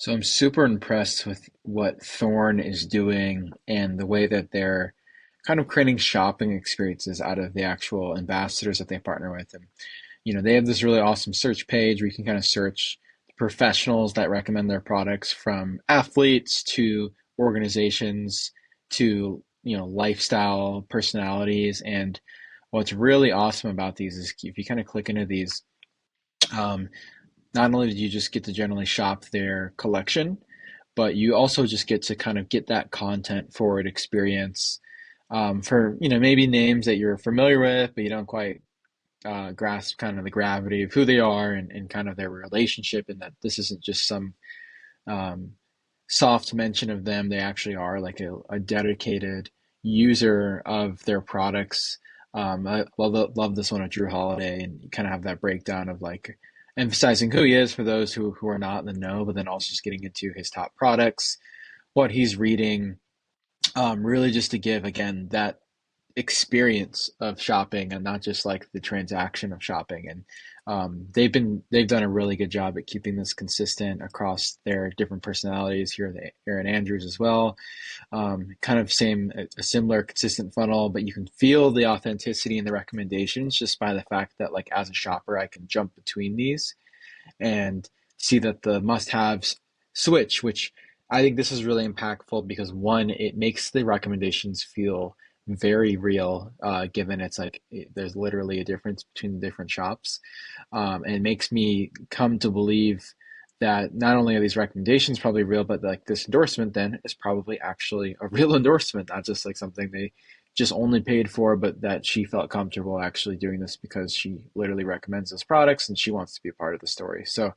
So I'm super impressed with what Thorne is doing and the way that they're kind of creating shopping experiences out of the actual ambassadors that they partner with. And they have this really awesome search page where you can kind of search professionals that recommend their products, from athletes to organizations to lifestyle personalities. And what's really awesome about these is if you kind of click into these, um, not only do you just get to generally shop their collection, but you also just get to kind of get that content forward experience, for maybe names that you're familiar with, but you don't quite grasp kind of the gravity of who they are, and kind of their relationship, and that this isn't just some um, soft mention of them. They actually are like a dedicated user of their products. I love this one of Drew Holiday, and you kind of have that breakdown of like emphasizing who he is for those who are not in the know, but then also just getting into his top products, what he's reading, really just to give again that experience of shopping and not just like the transaction of shopping. And they've done a really good job at keeping this consistent across their different personalities. Here, the Aaron Andrews as well, kind of same a similar consistent funnel, but you can feel the authenticity in the recommendations just by the fact that, like, as a shopper, I can jump between these and see that the must-haves switch, which I think this is really impactful because, one, it makes the recommendations feel very real, given it's like there's literally a difference between the different shops. And it makes me come to believe that not only are these recommendations probably real, but like this endorsement then is probably actually a real endorsement, not just like something they just only paid for, but that she felt comfortable actually doing this because she literally recommends those products and she wants to be a part of the story. So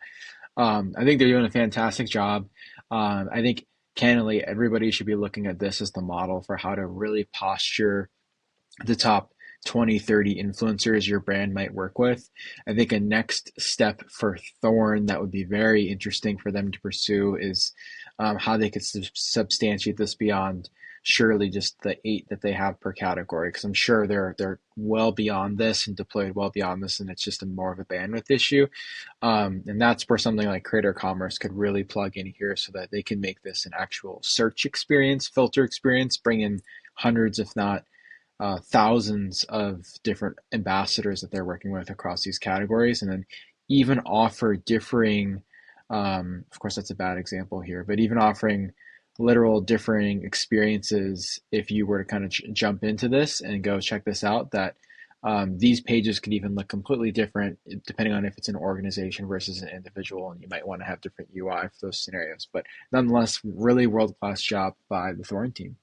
I think they're doing a fantastic job. I think candidly, everybody should be looking at this as the model for how to really posture the top 20, 30 influencers your brand might work with. I think a next step for Thorne that would be very interesting for them to pursue is how they could substantiate this beyond surely just the 8 that they have per category, because I'm sure they're well beyond this and deployed well beyond this, and it's just a more of a bandwidth issue. And that's where something like Creator Commerce could really plug in here so that they can make this an actual search experience, filter experience, bring in hundreds, if not thousands of different ambassadors that they're working with across these categories, and then even offer differing, of course, that's a bad example here, but even offering literal differing experiences if you were to kind of jump into this and go check this out, that these pages could even look completely different depending on if it's an organization versus an individual, and you might want to have different UI for those scenarios. But nonetheless, really world-class job by the Thorne team.